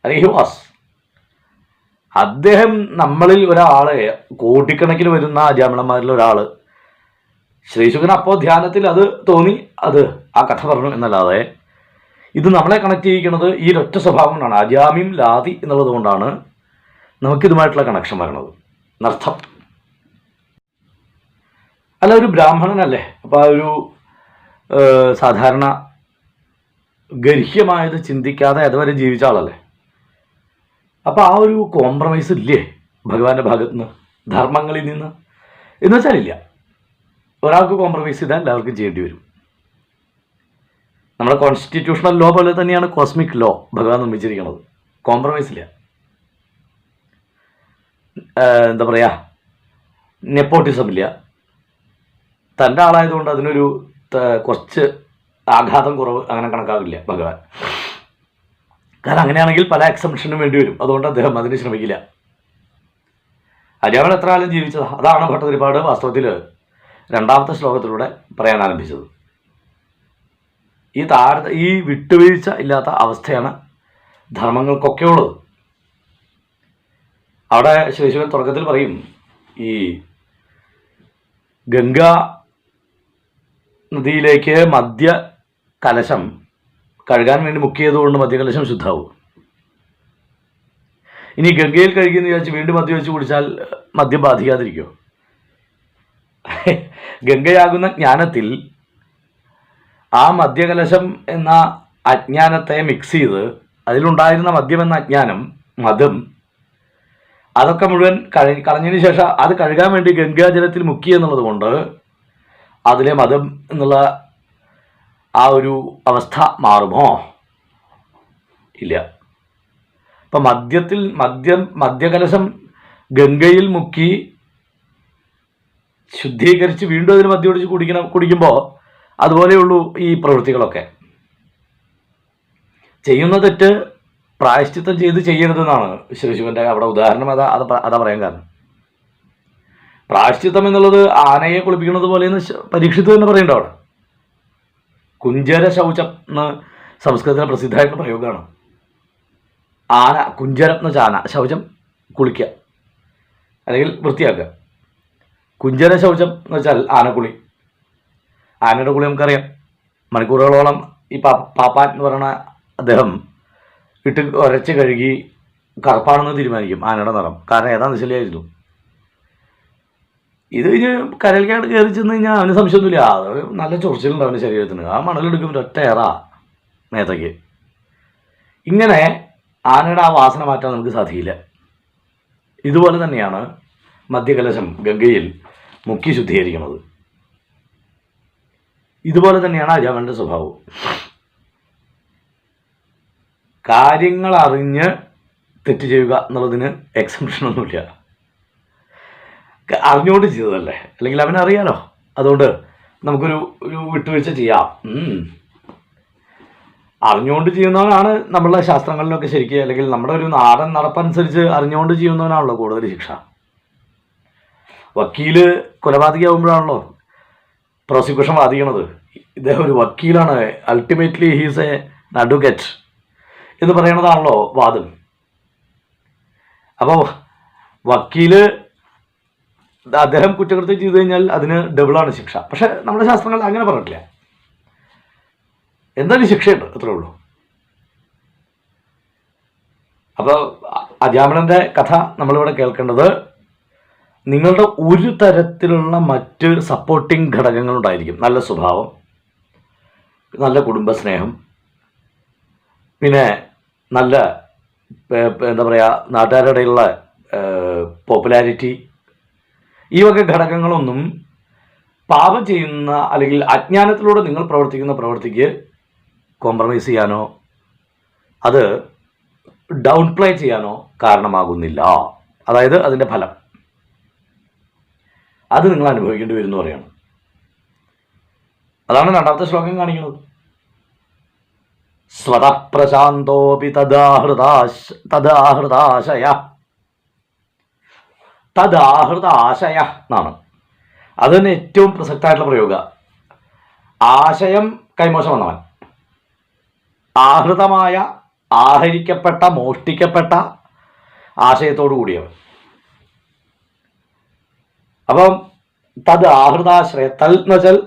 ഹി വാസ്. അദ്ദേഹം നമ്മളിൽ ഒരാളെ, കോടിക്കണക്കിന് വരുന്ന അജാമിളന്മാരിൽ ഒരാൾ. ശ്രീശുഖൻ അപ്പോൾ ധ്യാനത്തിൽ അത് തോന്നി, അത് ആ കഥ പറഞ്ഞു എന്നല്ലാതെ ഇത് നമ്മളെ കണക്ട് ചെയ്യിക്കുന്നത് ഈ ഒറ്റ സ്വഭാവം കൊണ്ടാണ്, അജാമ്യം ലാതി എന്നുള്ളത് കൊണ്ടാണ് നമുക്കിതുമായിട്ടുള്ള കണക്ഷൻ വരണത് എന്നർത്ഥം. അല്ല, ഒരു ബ്രാഹ്മണനല്ലേ, അപ്പോൾ ആ ഒരു സാധാരണ ഗർഹ്യമായത് ചിന്തിക്കാതെ അതുവരെ ജീവിച്ച ആളല്ലേ. അപ്പോൾ ആ ഒരു കോംപ്രമൈസ് ഇല്ലേ ഭഗവാന്റെ ഭാഗത്ത് നിന്ന്, ധർമ്മങ്ങളിൽ നിന്ന് എന്ന് വെച്ചാൽ ഇല്ല. ഒരാൾക്ക് കോംപ്രമൈസ് ചെയ്താൽ എല്ലാവർക്കും ചെയ്യേണ്ടി വരും. നമ്മുടെ കോൺസ്റ്റിറ്റ്യൂഷണൽ ലോ പോലെ തന്നെയാണ് കോസ്മിക് ലോ ഭഗവാൻ നിർമ്മിച്ചിരിക്കുന്നത്. കോംപ്രമൈസ് ഇല്ല. എന്താ പറയുക, നെപ്പോട്ടിസം ഇല്ല. തൻ്റെ ആളായതുകൊണ്ട് അതിനൊരു കുറച്ച് ആഘാതം കുറവ് അങ്ങനെ കണക്കാവില്ല ഭഗവാൻ. കാരണം അങ്ങനെയാണെങ്കിൽ പല എക്സംഷനും വേണ്ടി വരും. അതുകൊണ്ട് അദ്ദേഹം അതിന് ശ്രമിക്കില്ല. അജാമിളൻ എത്ര കാലം ജീവിച്ചതാ, അതാണ് ഭട്ടതിരിപ്പാട് വാസ്തവത്തിൽ രണ്ടാമത്തെ ശ്ലോകത്തിലൂടെ പറയാൻ ആരംഭിച്ചത്. ഈ വിട്ടുവീഴ്ച ഇല്ലാത്ത അവസ്ഥയാണ് ധർമ്മങ്ങൾക്കൊക്കെ ഉള്ളത്. അവിടെ ശ്രീശുഖൻ തുടക്കത്തിൽ പറയും, ഈ ഗംഗാ നദിയിലേക്ക് മദ്യ കലശം കഴുകാൻ വേണ്ടി മുക്കിയതുകൊണ്ട് മദ്യകലശം ശുദ്ധാവും. ഇനി ഗംഗയിൽ കഴുകിയെന്ന് വിചാരിച്ച് വീണ്ടും മദ്യം വെച്ച് കുടിച്ചാൽ മദ്യം ബാധിക്കാതിരിക്കുമോ? ഗംഗയാകുന്ന ജ്ഞാനത്തിൽ ആ മദ്യകലശം എന്ന അജ്ഞാനത്തെ മിക്സ് ചെയ്ത് അതിലുണ്ടായിരുന്ന മദ്യം എന്ന അജ്ഞാനം, മതം, അതൊക്കെ മുഴുവൻ കളഞ്ഞതിന് ശേഷം അത് കഴുകാൻ വേണ്ടി ഗംഗാജലത്തിൽ മുക്കി എന്നുള്ളത് കൊണ്ട് അതിലെ മതം എന്നുള്ള ആ ഒരു അവസ്ഥ മാറുമോ? ഇല്ല. അപ്പം മദ്യകലശം ഗംഗയിൽ മുക്കി ശുദ്ധീകരിച്ച് വീണ്ടും അതിന് മദ്യം ഒഴിച്ച് കുടിക്കുമ്പോൾ അതുപോലെയുള്ളൂ ഈ പ്രവൃത്തികളൊക്കെ. ചെയ്യുന്ന തെറ്റ് പ്രായശ്ചിത്തം ചെയ്യരുതെന്നാണ് ശ്രീശിവന്റെ അവിടെ ഉദാഹരണം. അതാ പറയാൻ കാരണം. പ്രായശ്ചിത്തം എന്നുള്ളത് ആനയെ കുളിപ്പിക്കുന്നത് പോലെയെന്ന് പരീക്ഷിത്ത് തന്നെ പറയേണ്ട. അവിടെ കുഞ്ചര ശൗചം എന്ന് സംസ്കൃതത്തിലെ പ്രസിദ്ധമായിട്ടുള്ള പ്രയോഗമാണ്. ആന, കുഞ്ചരം എന്ന് വെച്ചാൽ ആന, ശൗചം കുളിക്കുക അല്ലെങ്കിൽ വൃത്തിയാക്കുക. കുഞ്ചര ശൗചം എന്ന് വെച്ചാൽ ആനക്കുളി. ആനയുടെ കുളി നമുക്കറിയാം. മണിക്കൂറുകളോളം ഈ പാപ്പാൻ എന്ന് പറയുന്ന അദ്ദേഹം ഇട്ട് ഉരച്ച് കഴുകി കറുപ്പാണെന്ന് തീരുമാനിക്കും ആനയുടെ നിറം. കാരണം ഏതാണെന്ന് ശരിയായിരുന്നു. ഇത് കഴിഞ്ഞ് കരയിലേക്കാട് കയറി ചെന്ന് കഴിഞ്ഞാൽ അവന് സംശയമൊന്നുമില്ല, അത് നല്ല ചൊറിച്ചിലുണ്ട് അവൻ്റെ ശരീരത്തിന്. ആ മണലെടുക്കുമ്പോൾ ഒറ്റ ഏറാ മേത്തയ്ക്ക്. ഇങ്ങനെ ആനയുടെ ആ വാസന മാറ്റാൻ നമുക്ക് സാധിക്കില്ല. ഇതുപോലെ തന്നെയാണ് മദ്യകലശം ഗംഗയിൽ മുക്കി ശുദ്ധീകരിക്കുന്നത്. ഇതുപോലെ തന്നെയാണ് അജാമിളന്റെ സ്വഭാവം. കാര്യങ്ങൾ അറിഞ്ഞ് തെറ്റ് ചെയ്യുക എന്നുള്ളതിന് എക്സംഷനൊന്നുമില്ല. അറിഞ്ഞുകൊണ്ട് ചെയ്തതല്ലേ, അല്ലെങ്കിൽ അവനറിയാലോ. അതുകൊണ്ട് നമുക്കൊരു വിട്ടുവീഴ്ച ചെയ്യാം. അറിഞ്ഞുകൊണ്ട് ചെയ്യുന്നവനാണ് നമ്മളുടെ ശാസ്ത്രങ്ങളിലൊക്കെ ശരിക്കും, അല്ലെങ്കിൽ നമ്മുടെ ഒരു നാടൻ നടപ്പനുസരിച്ച് അറിഞ്ഞുകൊണ്ട് ചെയ്യുന്നവനാണല്ലോ കൂടുതൽ ശിക്ഷ. വക്കീല് കൊലപാതകയാവുമ്പോഴാണല്ലോ പ്രോസിക്യൂഷൻ വാദിക്കണത്. ഇദ്ദേഹം ഒരു വക്കീലാണ്, അൾട്ടിമേറ്റ്ലി ഹീസ് എ അഡ്വക്കേറ്റ് എന്ന് പറയണതാണല്ലോ വാദം. അപ്പോൾ വക്കീല് അദ്ദേഹം കുറ്റകൃത്യം ചെയ്തു കഴിഞ്ഞാൽ അതിന് ഡബിളാണ് ശിക്ഷ. പക്ഷെ നമ്മുടെ ശാസ്ത്രങ്ങൾ അങ്ങനെ പറഞ്ഞിട്ടില്ല. എന്തായാലും ശിക്ഷയുണ്ട്, അത്രേ ഉള്ളൂ. അപ്പോൾ അജാമിളൻ്റെ കഥ നമ്മളിവിടെ കേൾക്കേണ്ടത് നിങ്ങളുടെ ഒരു തരത്തിലുള്ള മറ്റ് സപ്പോർട്ടിങ് ഘടകങ്ങളുണ്ടായിരിക്കും. നല്ല സ്വഭാവം, നല്ല കുടുംബസ്നേഹം, പിന്നെ നല്ല എന്താ പറയുക നാട്ടുകാരുടെ ഇടയിലുള്ള പോപ്പുലാരിറ്റി, ഈ വക ഘടകങ്ങളൊന്നും പാപം ചെയ്യുന്ന അല്ലെങ്കിൽ അജ്ഞാനത്തിലൂടെ നിങ്ങൾ പ്രവർത്തിക്കുന്ന പ്രവൃത്തിക്ക് കോംപ്രമൈസ് ചെയ്യാനോ അത് ഡൗൺ പ്ലേ ചെയ്യാനോ കാരണമാകുന്നില്ല. അതായത് അതിൻ്റെ ഫലം അത് നിങ്ങൾ അനുഭവിക്കേണ്ടി വരും എന്ന് പറയണം. അതാണ് രണ്ടാമത്തെ ശ്ലോകം കാണിക്കുന്നത്. സ്വതപ്രശാന്തോപി തദാഹൃതാശയ എന്നാണ്. അത് തന്നെ ഏറ്റവും പ്രസക്തമായിട്ടുള്ള പ്രയോഗം. ആശയം കൈമോശം വന്നവൻ, ആഹൃതമായ ആഹരിക്കപ്പെട്ട മോഷ്ടിക്കപ്പെട്ട ആശയത്തോടു കൂടിയവൻ. അപ്പം തത് ആഹൃതാശ്രയ, തൽ എന്ന് വെച്ചാൽ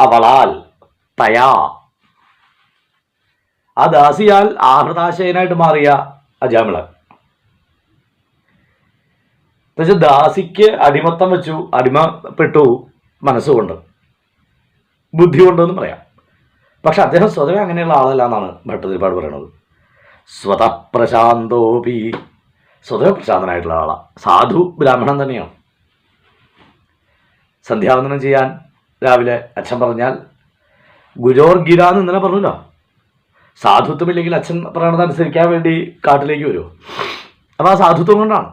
അവളാൽ, തയാ ആ ദാസിയാൽ ആഹൃതാശയനായിട്ട് മാറിയ അജാമിളൻ. എന്നുവെച്ചാൽ ദാസിക്ക് അടിമത്തം വെച്ചു, അടിമപ്പെട്ടു മനസ്സുകൊണ്ട്, ബുദ്ധി കൊണ്ടെന്ന് പറയാം. പക്ഷെ അദ്ദേഹം സ്വതവേ അങ്ങനെയുള്ള ആളല്ല എന്നാണ് ഭട്ടതിരിപ്പാട് പറയുന്നത്. സ്വതപ്രശാന്തോപി, സ്വതവേ പ്രശാന്തനായിട്ടുള്ള ആളാണ്. സാധു ബ്രാഹ്മണൻ തന്നെയാണ്. സന്ധ്യാവന്ദനം ചെയ്യാൻ രാവിലെ അച്ഛൻ പറഞ്ഞാൽ ഗുരോർഗിര എന്ന് ഇന്നലെ പറഞ്ഞല്ലോ. സാധുത്വമില്ലെങ്കിൽ അച്ഛൻ പറയണത് അനുസരിക്കാൻ വേണ്ടി കാട്ടിലേക്ക് വരുമോ? അപ്പോൾ ആ സാധുത്വം കൊണ്ടാണ്.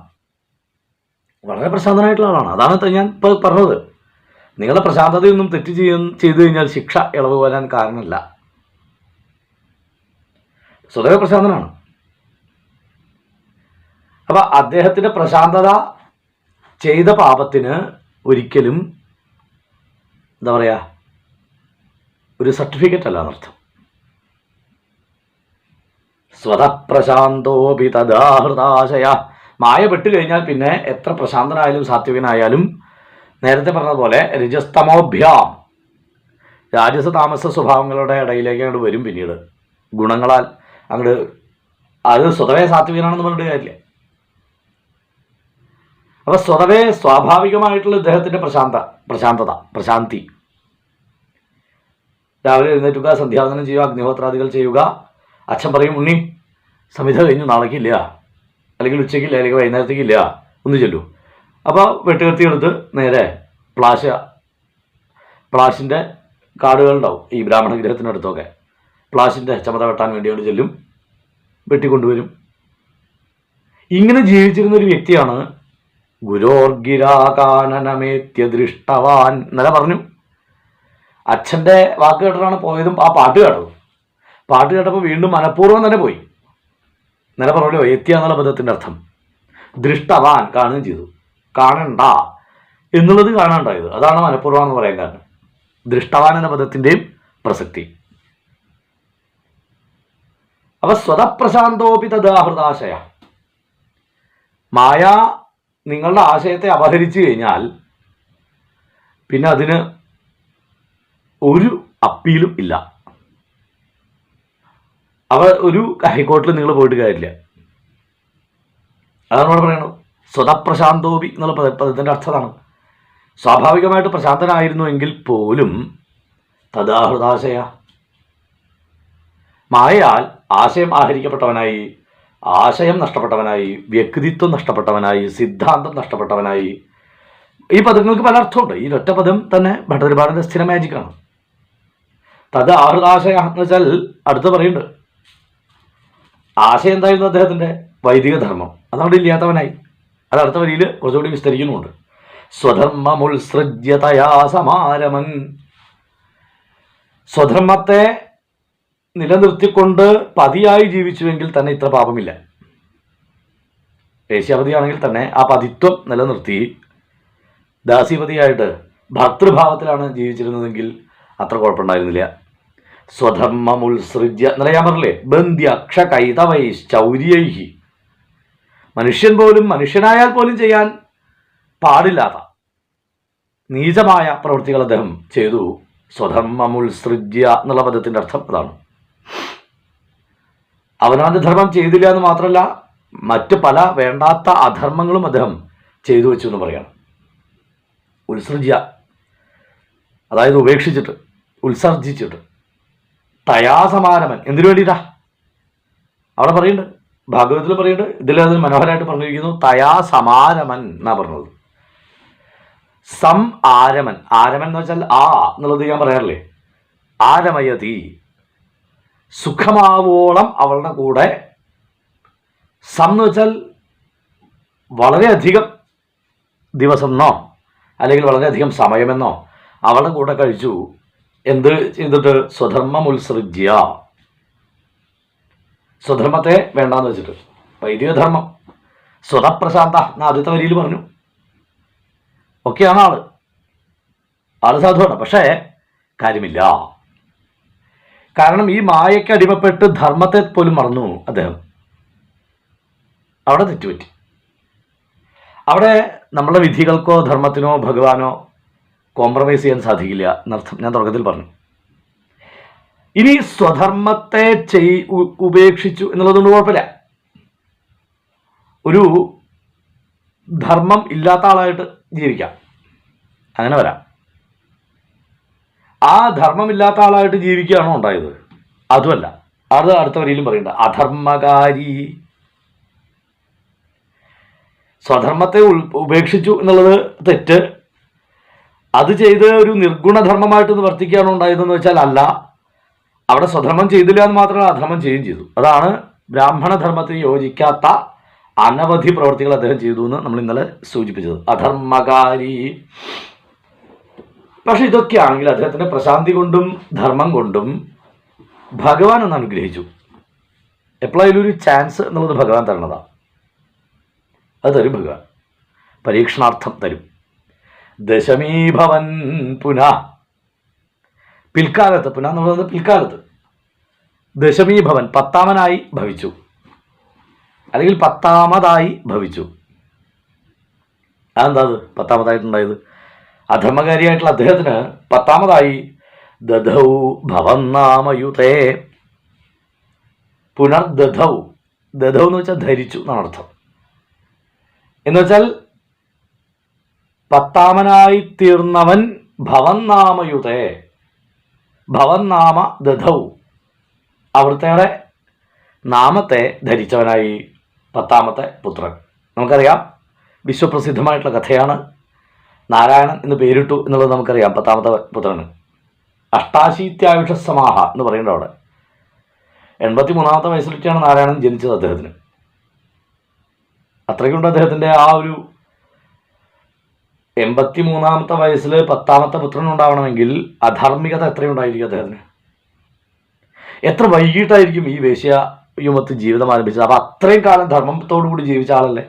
വളരെ പ്രശാന്തനായിട്ടുള്ള ആളാണ്. അതാണ് ഞാൻ ഇപ്പോൾ പറഞ്ഞത്. നിങ്ങളുടെ പ്രശാന്തതയൊന്നും തെറ്റ് ചെയ്തു കഴിഞ്ഞാൽ ശിക്ഷ ഇളവ് വരാൻ കാരണമല്ല. സ്വതവേ പ്രശാന്തനാണ്. അപ്പം അദ്ദേഹത്തിൻ്റെ പ്രശാന്തത ചെയ്ത പാപത്തിന് ഒരിക്കലും എന്താ പറയുക ഒരു സർട്ടിഫിക്കറ്റ് അല്ല എന്നർത്ഥം. സ്വതപ്രശാന്തോപി തദാഹൃതാശയ. മായ പെട്ട് കഴിഞ്ഞാൽ പിന്നെ എത്ര പ്രശാന്തനായാലും സാത്വികനായാലും നേരത്തെ പറഞ്ഞതുപോലെ രജസ്തമോഭ്യാം, രാജസ താമസ സ്വഭാവങ്ങളുടെ ഇടയിലേക്ക് അങ്ങോട്ട് വരും. പിന്നീട് ഗുണങ്ങളാൽ അങ്ങോട്ട് അത് സ്വതവേ സാത്വികനാണെന്ന് പറഞ്ഞിട്ട് കാര്യമില്ല. അപ്പോൾ സ്വതവേ സ്വാഭാവികമായിട്ടുള്ള ഇദ്ദേഹത്തിൻ്റെ പ്രശാന്തി. രാവിലെ എഴുന്നേറ്റുക, സന്ധ്യാവന്ദനം ചെയ്യുക, അഗ്നിഹോത്രാദികൾ ചെയ്യുക. അച്ഛൻ പറയും, ഉണ്ണി സമിത കഴിഞ്ഞു, നാളേക്കില്ല, അല്ലെങ്കിൽ ഉച്ചയ്ക്കില്ല, അല്ലെങ്കിൽ വൈകുന്നേരത്തേക്കില്ല, ഒന്ന് ചെല്ലൂ. അപ്പോൾ വെട്ടുകത്തി എടുത്ത് നേരെ പ്ലാഷിൻ്റെ കാടുകളുണ്ടാവും ഈ ബ്രാഹ്മണ ഗ്രഹത്തിനടുത്തൊക്കെ. പ്ലാഷിൻ്റെ ചമത വെട്ടാൻ വേണ്ടിയോട് ചെല്ലും, വെട്ടിക്കൊണ്ടുവരും. ഇങ്ങനെ ജീവിച്ചിരുന്ന ഒരു വ്യക്തിയാണ് ഗുരോർഗിരാകാനനമേത്യ ദൃഷ്ടവാൻ. ഇന്നലെ പറഞ്ഞു, അച്ഛൻ്റെ വാക്ക് കേട്ടിട്ടാണ് പോയതും ആ പാട്ട് കേട്ടത്. പാട്ട് കേട്ടപ്പോൾ വീണ്ടും മനഃപൂർവ്വം തന്നെ പോയി. ഇന്നലെ പറഞ്ഞല്ലോ ഏത്യ എന്നുള്ള പദത്തിൻ്റെ അർത്ഥം. ദൃഷ്ടവാൻ കാണുകയും ചെയ്തു. കാണണ്ട എന്നുള്ളത് കാണാണ്ടായത്, അതാണ് മനഃപൂർവ്വം എന്ന് പറയാൻ കാരണം. ദൃഷ്ടവാൻ എന്ന പദത്തിൻ്റെയും പ്രസക്തി. അപ്പൊ സ്വതപ്രശാന്തോപി തദാഹൃതാശയ. മായ നിങ്ങളുടെ ആശയത്തെ അപഹരിച്ചു കഴിഞ്ഞാൽ പിന്നെ അതിന് ഒരു അപ്പീലും ഇല്ല. ഒരു ഹൈക്കോർട്ടിൽ നിങ്ങൾ പോയിട്ട് കാര്യമില്ല. അതാണ് നമ്മൾ പറയണത്. സ്വതപ്രശാന്തോപി എന്നുള്ള പദത്തിൻ്റെ അർത്ഥമാണ് സ്വാഭാവികമായിട്ട് പ്രശാന്തനായിരുന്നുവെങ്കിൽ പോലും തദാഹൃതാശയ. മായയാൽ ആശയം ആഹരിക്കപ്പെട്ടവനായി, ആശയം നഷ്ടപ്പെട്ടവനായി, വ്യക്തിത്വം നഷ്ടപ്പെട്ടവനായി, സിദ്ധാന്തം നഷ്ടപ്പെട്ടവനായി. ഈ പദങ്ങൾക്ക് പല അർത്ഥമുണ്ട്. ഈ ഒറ്റ പദം തന്നെ ഭട്ടതിരിപ്പാടിൻ്റെ സ്ഥിര മാജിക്കാണ്. തത് ആഹൃതാശയ എന്ന് വെച്ചാൽ അടുത്ത് പറയുന്നുണ്ട്, ആശയം എന്തായിരുന്നു അദ്ദേഹത്തിൻ്റെ? വൈദിക ധർമ്മം. അതവിടെ ഇല്ലാത്തവനായി. അത് അടുത്ത വരിയിൽ കുറച്ചുകൂടി വിസ്തരിക്കുന്നുമുണ്ട്. സ്വധർമ്മമുത്സൃജ്യതയാ സമാരമൻ. സ്വധർമ്മത്തെ നിലനിർത്തിക്കൊണ്ട് പതിയായി ജീവിച്ചുവെങ്കിൽ തന്നെ ഇത്ര പാപമില്ല. വേശ്യാപതിയാണെങ്കിൽ തന്നെ ആ പതിത്വം നിലനിർത്തി ദാസീപതിയായിട്ട് ഭർത്തൃഭാവത്തിലാണ് ജീവിച്ചിരുന്നതെങ്കിൽ അത്ര കുഴപ്പമുണ്ടായിരുന്നില്ല. സ്വധർമ്മമുത്സൃജ്യ എന്നല്ല ഞാൻ പറഞ്ഞില്ലേ, ബന്ധ്യക്ഷ കൈതവൈശ്ചൗര്യൈഹി, മനുഷ്യൻ പോലും മനുഷ്യനായാൽ പോലും ചെയ്യാൻ പാടില്ലാത്ത നീചമായ പ്രവൃത്തികൾ അദ്ദേഹം ചെയ്തു. സ്വധർമ്മമുത്സൃജ്യ എന്നുള്ള പദത്തിൻ്റെ അർത്ഥം അതാണ്. അവനവൻ്റെ ധർമ്മം ചെയ്തില്ല എന്ന് മാത്രമല്ല, മറ്റ് പല വേണ്ടാത്ത അധർമ്മങ്ങളും അദ്ദേഹം ചെയ്തു വെച്ചു എന്ന് പറയാണ്. ഉത്സൃജ്യ അതായത് ഉപേക്ഷിച്ചിട്ട്, ഉത്സർജിച്ചിട്ട്. തയാസമാരമൻ എന്തിനു വേണ്ടിയിട്ടാ അവിടെ പറയുന്നുണ്ട്, ഭാഗവതത്തിൽ പറയുന്നുണ്ട്, ഇതിലതിന് മനോഹരമായിട്ട് പറഞ്ഞിരിക്കുന്നു. തയാസമാരമൻ എന്നാ പറഞ്ഞത്. സം ആരമൻ, ആരമൻ എന്ന് വെച്ചാൽ ആ എന്നുള്ളത് ഞാൻ പറയാറില്ലേ, ആരമയതി, സുഖമാവോളം അവളുടെ കൂടെ. സം എന്ന് വെച്ചാൽ വളരെയധികം ദിവസം എന്നോ അല്ലെങ്കിൽ വളരെയധികം സമയമെന്നോ അവളുടെ കൂടെ കഴിച്ചു. എന്ത് ചെയ്തിട്ട്? സ്വധർമ്മമുത്സൃജ്യ, സ്വധർമ്മത്തെ വേണ്ടാന്ന് വെച്ചിട്ട്. വൈദികധർമ്മം സ്വതപ്രശാന്ത എന്ന ആദ്യത്തെ വരിയിൽ പറഞ്ഞു. ഒക്കെയാണ് ആള് സാധുവാണ്, പക്ഷേ കാര്യമില്ല. കാരണം ഈ മായയ്ക്ക് അടിമപ്പെട്ട് ധർമ്മത്തെ പോലും മറന്നു അദ്ദേഹം. അവിടെ തെറ്റുപറ്റി. അവിടെ നമ്മുടെ വിധികൾക്കോ ധർമ്മത്തിനോ ഭഗവാനോ കോംപ്രമൈസ് ചെയ്യാൻ സാധിക്കില്ല എന്നർത്ഥം ഞാൻ തുടക്കത്തിൽ പറഞ്ഞു. ഇനി സ്വധർമ്മത്തെ ഉപേക്ഷിച്ചു എന്നുള്ളതുകൊണ്ട് കുഴപ്പമില്ല. ഒരു ധർമ്മം ഇല്ലാത്ത ആളായിട്ട് ജീവിക്കാം, അങ്ങനെ വരാം. ആ ധർമ്മമില്ലാത്ത ആളായിട്ട് ജീവിക്കുകയാണോ ഉണ്ടായത്? അതുമല്ല. അത് അടുത്ത വരിയിലും പറയണ്ട, അധർമ്മകാരി. സ്വധർമ്മത്തെ ഉപേക്ഷിച്ചു എന്നുള്ളത് തെറ്റ്. അത് ചെയ്ത് ഒരു നിർഗുണധർമ്മമായിട്ട് നിവർത്തിക്കുകയാണോ ഉണ്ടായതെന്ന് വെച്ചാൽ അല്ല. അവിടെ സ്വധർമ്മം ചെയ്തില്ല എന്ന് മാത്രമല്ല, അധർമ്മം ചെയ്യുകയും ചെയ്തു. അതാണ് ബ്രാഹ്മണധർമ്മത്തിന് യോജിക്കാത്ത അനവധി പ്രവൃത്തികൾ അദ്ദേഹം ചെയ്തു എന്ന് നമ്മൾ ഇന്നലെ സൂചിപ്പിച്ചത്. അധർമ്മകാരി. പക്ഷെ ഇതൊക്കെയാണെങ്കിൽ അദ്ദേഹത്തിന്റെ പ്രശാന്തി കൊണ്ടും ധർമ്മം കൊണ്ടും ഭഗവാൻ ഒന്ന് അനുഗ്രഹിച്ചു. എപ്പോഴായാലും ഒരു ചാൻസ് എന്നുള്ളത് ഭഗവാൻ തരണതാണ്. അത് തരും ഭഗവാൻ, പരീക്ഷണാർത്ഥം തരും. ദശമീഭവൻ പുനഃ, പിൽക്കാലത്ത്, പുനഃ എന്ന് പറയുന്നത് പിൽക്കാലത്ത്. ദശമീഭവൻ, 10ാമനായി ഭവിച്ചു, അല്ലെങ്കിൽ 10ാമതായി ഭവിച്ചു. അതെന്താ അത് 10ാമതായിട്ടുണ്ടായത്? അധർമ്മകാരിയായിട്ടുള്ള അദ്ദേഹത്തിന് 10ാമതായി ദധൗ ഭവന്നാമയുതേ. പുനർദധൗ, ദധൗ എന്ന് വെച്ചാൽ ധരിച്ചു എന്നാണ് അർത്ഥം. എന്ന് വെച്ചാൽ 10ാമനായി തീർന്നവൻ ഭവന്നാമയുതേ, ഭവന്നാമ ദധൗ, അവിടുത്തെ നാമത്തെ ധരിച്ചവനായി 10ാമത്തെ പുത്രൻ. നമുക്കറിയാം, വിശ്വപ്രസിദ്ധമായിട്ടുള്ള കഥയാണ്. നാരായണൻ എന്ന് പേരിട്ടു എന്നുള്ളത് നമുക്കറിയാം 10ാമത്തെ പുത്രന്. അഷ്ടാശീത്യായുഷസമാഹ എന്ന് പറയുന്നത് അവിടെ 83ാമത്തെ വയസ്സിലൊക്കെയാണ് നാരായണൻ ജനിച്ചത് അദ്ദേഹത്തിന്. അത്രയ്ക്കുണ്ട് അദ്ദേഹത്തിൻ്റെ ആ ഒരു 83ാമത്തെ വയസ്സിൽ 10ാമത്തെ പുത്രൻ ഉണ്ടാവണമെങ്കിൽ അധാർമികത എത്രയുണ്ടായിരിക്കും അദ്ദേഹത്തിന്? എത്ര വൈകിട്ടായിരിക്കും ഈ വേശ്യായുമത്ത് ജീവിതം ആരംഭിച്ചത്? അപ്പം അത്രയും കാലം ധർമ്മത്തോടു കൂടി ജീവിച്ച ആളല്ലേ.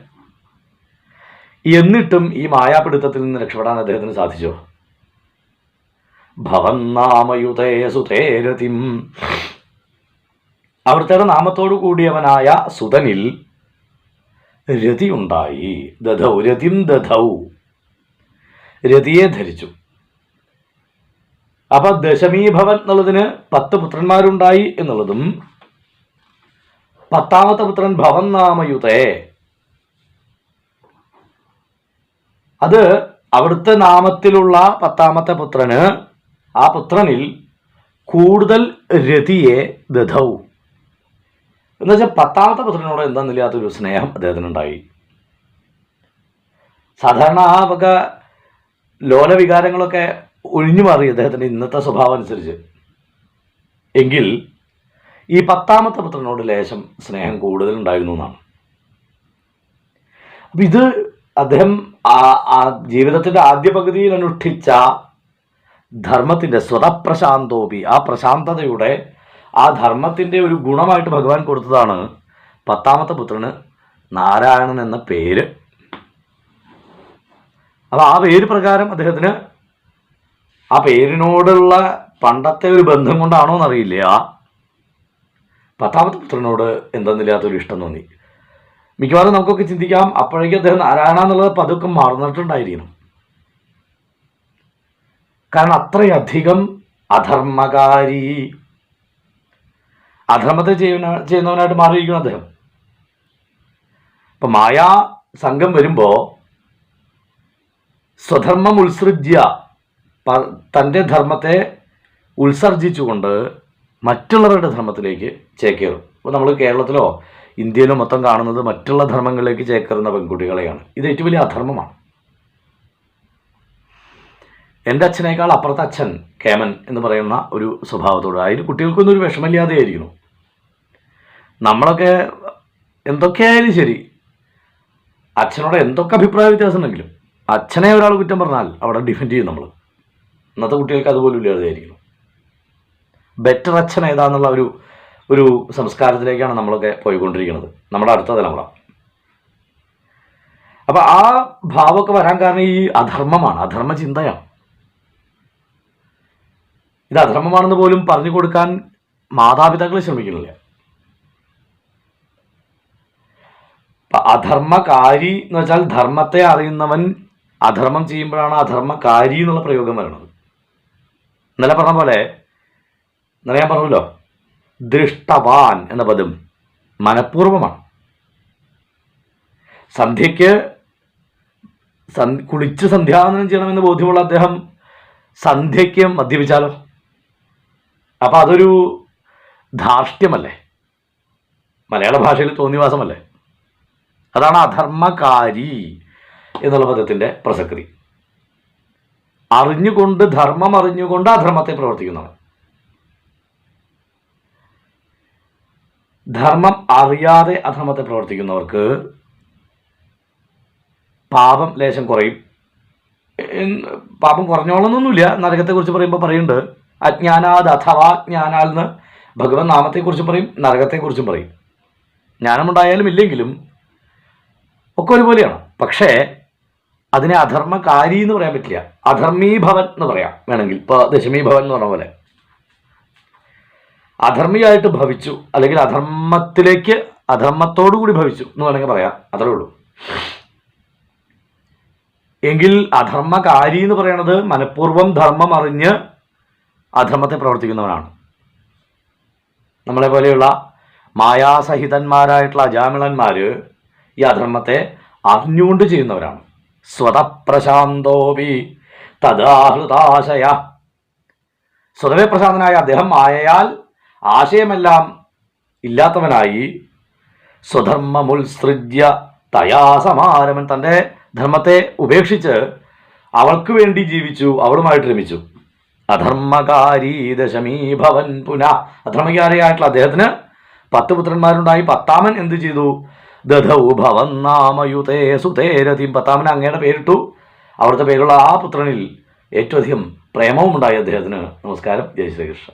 എന്നിട്ടും ഈ മായാപിടുത്തത്തിൽ നിന്ന് രക്ഷപ്പെടാൻ അദ്ദേഹത്തിന് സാധിച്ചോ? ഭവന്നാമയുതേ സുതേരതിം, അവിടുത്തെ നാമത്തോടു കൂടിയവനായ സുതനിൽ രതി ഉണ്ടായി. ദധൗ, രതിം ദധൗ, രതിയെ ധരിച്ചു. അപ്പൊ ദശമീഭവൻ എന്നുള്ളതിന് 10 പുത്രന്മാരുണ്ടായി എന്നുള്ളതും 10ാമത്തെ പുത്രൻ ഭവന്നാമയുതേ, അത് അവിടുത്തെ നാമത്തിലുള്ള 10ാമത്തെ പുത്രന്, ആ പുത്രനിൽ കൂടുതൽ രതിയെ ദധൗ എന്ന് വെച്ചാൽ 10ാമത്തെ പുത്രനോട് എന്താന്നില്ലാത്തൊരു സ്നേഹം അദ്ദേഹത്തിനുണ്ടായി. സാധാരണ ആ വക ലോലവികാരങ്ങളൊക്കെ ഒഴിഞ്ഞു മാറി അദ്ദേഹത്തിൻ്റെ ഇന്നത്തെ സ്വഭാവം അനുസരിച്ച്. എങ്കിൽ ഈ 10ാമത്തെ പുത്രനോട് ലേശം സ്നേഹം കൂടുതലുണ്ടായിരുന്നു എന്നാണ്. അപ്പം ഇത് അദ്ദേഹം ആ ജീവിതത്തിൻ്റെ ആദ്യ പകുതിയിൽ അനുഷ്ഠിച്ച ധർമ്മത്തിൻ്റെ സ്വതപ്രശാന്തോപി, ആ പ്രശാന്തതയുടെ ആ ധർമ്മത്തിൻ്റെ ഒരു ഗുണമായിട്ട് ഭഗവാൻ കൊടുത്തതാണ് 10ാമത്തെ പുത്രന് നാരായണൻ എന്ന പേര്. അപ്പോൾ ആ പേര് പ്രകാരം അദ്ദേഹത്തിന് ആ പേരിനോടുള്ള പണ്ടത്തെ ഒരു ബന്ധം കൊണ്ടാണോ എന്നറിയില്ല, പത്താമത്തെ പുത്രനോട് എന്തെന്നില്ലാത്തൊരു ഇഷ്ടം തോന്നി. മിക്കവാറും നമുക്കൊക്കെ ചിന്തിക്കാം, അപ്പോഴേക്കും അദ്ദേഹം നാരായണ എന്നുള്ളത് പതുക്കെ മറന്നിട്ടുണ്ടായിരിക്കണം. കാരണം അത്രയധികം അധർമ്മകാരി, അധർമ്മത്തെ ചെയ്യുന്നവനായിട്ട് മാറിയിരിക്കണം അദ്ദേഹം. ഇപ്പൊ മായാ സംഘം വരുമ്പോ സ്വധർമ്മം ഉത്സൃജ്യ, തൻ്റെ ധർമ്മത്തെ ഉത്സർജിച്ചുകൊണ്ട് മറ്റുള്ളവരുടെ ധർമ്മത്തിലേക്ക് ചേക്കേറും. ഇപ്പോൾ നമ്മൾ കേരളത്തിലോ ഇന്ത്യയിലോ മൊത്തം കാണുന്നത് മറ്റുള്ള ധർമ്മങ്ങളിലേക്ക് ചേക്കേറുന്ന പെൺകുട്ടികളെയാണ്. ഇത് ഏറ്റവും വലിയ അധർമ്മമാണ്. എൻ്റെ അച്ഛനേക്കാൾ അപ്പുറത്തെ അച്ഛൻ കേമൻ എന്ന് പറയുന്ന ഒരു സ്വഭാവത്തോട്, അതിന് കുട്ടികൾക്കൊന്നും ഒരു വിഷമമില്ലാതെയായിരിക്കുന്നു. നമ്മളൊക്കെ എന്തൊക്കെയായാലും ശരി, അച്ഛനോട് എന്തൊക്കെ അഭിപ്രായ വ്യത്യാസം ഉണ്ടെങ്കിലും അച്ഛനെ ഒരാൾ കുറ്റം പറഞ്ഞാൽ അവിടെ ഡിഫെൻഡ് ചെയ്യും നമ്മൾ. ഇന്നത്തെ കുട്ടികൾക്ക് അതുപോലും ഇല്ലാതെയായിരിക്കുന്നു. ബെറ്റർ അച്ഛൻ ഏതാന്നുള്ള ഒരു സംസ്കാരത്തിലേക്കാണ് നമ്മളൊക്കെ പോയിക്കൊണ്ടിരിക്കുന്നത്, നമ്മുടെ അടുത്ത തലമുറ. അപ്പം ആ ഭാവമൊക്കെ വരാൻ കാരണം ഈ അധർമ്മമാണ്, അധർമ്മ ചിന്തയാണ്. ഇത് അധർമ്മമാണെന്ന് പോലും പറഞ്ഞു കൊടുക്കാൻ മാതാപിതാക്കൾ ശ്രമിക്കുന്നില്ല. അധർമ്മകാരി എന്ന് വെച്ചാൽ ധർമ്മത്തെ അറിയുന്നവൻ അധർമ്മം ചെയ്യുമ്പോഴാണ് അധർമ്മകാരി എന്നുള്ള പ്രയോഗം വരുന്നത്. ഇന്നലെ പറഞ്ഞ പോലെ, ഇന്നലെ ഞാൻ പറഞ്ഞല്ലോ, ദൃഷ്ടവാൻ എന്ന പദം മനഃപൂർവമാണ്. സന്ധ്യയ്ക്ക് കുളിച്ച് സന്ധ്യാവനം ചെയ്യണമെന്ന് ബോധ്യമുള്ള അദ്ദേഹം സന്ധ്യയ്ക്ക് മദ്യപിച്ചാലോ? അപ്പം അതൊരു ധാർഷ്ട്യമല്ലേ, മലയാള ഭാഷയിൽ തോന്നിവാസമല്ലേ? അതാണ് അധർമ്മകാരി എന്നുള്ള പദത്തിൻ്റെ പ്രസക്തി. അറിഞ്ഞുകൊണ്ട്, ധർമ്മം അറിഞ്ഞുകൊണ്ട് അധർമ്മത്തെ പ്രവർത്തിക്കുന്നവൻ. ധർമ്മം അറിയാതെ അധർമ്മത്തെ പ്രവർത്തിക്കുന്നവർക്ക് പാപം ലേശം കുറയും. പാപം കുറഞ്ഞോളൊന്നൊന്നുമില്ല. നരകത്തെക്കുറിച്ച് പറയുമ്പോൾ പറയുന്നുണ്ട്, അജ്ഞാനാത് അഥവാ ജ്ഞാനാൽ എന്ന് ഭഗവത് നാമത്തെക്കുറിച്ചും പറയും, നരകത്തെക്കുറിച്ചും പറയും. ജ്ഞാനമുണ്ടായാലും ഇല്ലെങ്കിലും ഒക്കെ ഒരുപോലെയാണ്. പക്ഷേ അതിനെ അധർമ്മകാരി എന്ന് പറയാൻ പറ്റില്ല, അധർമ്മീഭവൻ എന്ന് പറയാം വേണമെങ്കിൽ. ഇപ്പോൾ ദശമീഭവൻ എന്ന് പറഞ്ഞ പോലെ അധർമ്മിയായിട്ട് ഭവിച്ചു, അല്ലെങ്കിൽ അധർമ്മത്തിലേക്ക് അധർമ്മത്തോടു കൂടി ഭവിച്ചു എന്ന് വേണമെങ്കിൽ പറയാം. അത്രേ ഉള്ളൂ. എങ്കിൽ അധർമ്മകാരി എന്ന് പറയുന്നത് മനഃപൂർവ്വം ധർമ്മം അറിഞ്ഞ് അധർമ്മത്തെ പ്രവർത്തിക്കുന്നവനാണ്. നമ്മളെ പോലെയുള്ള മായാസഹിതന്മാരായിട്ടുള്ള അജാമിളന്മാർ ഈ അധർമ്മത്തെ അറിഞ്ഞുകൊണ്ട് ചെയ്യുന്നവരാണ്. സ്വതപ്രശാന്തോപി തദാഹൃതാശയ, സ്വതവേ പ്രശാന്തനായ അദ്ദേഹം മായയാൽ ആശയമെല്ലാം ഇല്ലാത്തവനായി സ്വധർമ്മമുത്സൃജ്യ തയാ സമാരമൻ, തൻ്റെ ധർമ്മത്തെ ഉപേക്ഷിച്ച് അവൾക്ക് വേണ്ടി ജീവിച്ചു, അവളുമായിട്ട് രമിച്ചു. അധർമ്മകാരി ദശമീഭവൻ പുനഃ, അധർമ്മകാരിയായിട്ടുള്ള അദ്ദേഹത്തിന് 10 പുത്രന്മാരുണ്ടായി. 10ാമൻ എന്ത് ചെയ്തു? ദധൗ ഭവൻ നാമയുതേ സുതേരതിം, 10ാമന് അങ്ങയുടെ പേരിട്ടു. അവിടുത്തെ പേരുള്ള ആ പുത്രനിൽ ഏറ്റവും അധികം പ്രേമവും ഉണ്ടായി അദ്ദേഹത്തിന്. നമസ്കാരം. ജയ് ശ്രീകൃഷ്ണ.